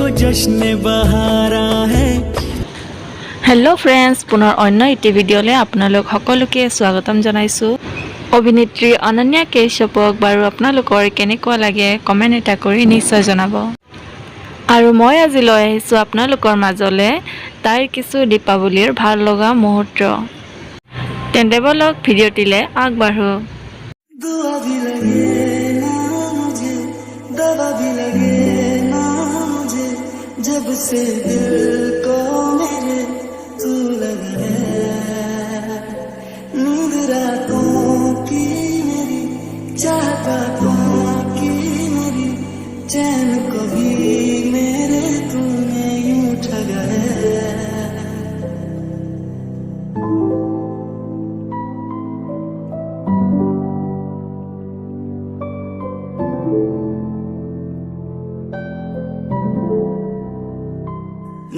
देखो जश्न बहारा है। हेलो फ्रेंड्स, पुनर अन्य इटी भिडिओले आपनालोक सकलोके स्वागतम जनाइछु। अभिनेत्री अनन्या कैश्यपक बारु आपनालोकर केनेकुवा लागे कमेन्ट एटा करि निश्चय जनाब। आरु मैं आज लय आहिछु आपनालोकर माजले तार किछु दीपावलीर भाल लगा मुहूर्त। तेन्ते बोलक भिडिओटिले आगबाढ़ो। दुआ भी लगे ना मुझे, दवा भी लगे ना मुझे, जब से दिल को मेरे तू लगा है। नींद रातों की मेरी, चाहतों की मेरी, चैन को भी मेरे तूने यूं ठगा है।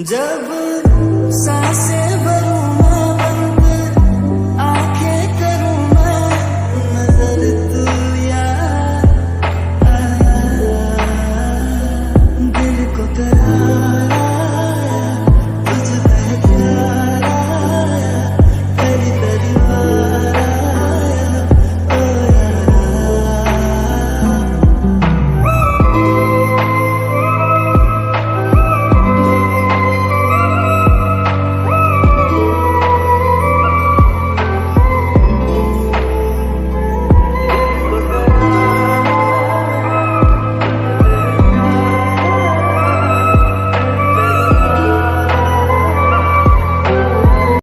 जब सांसें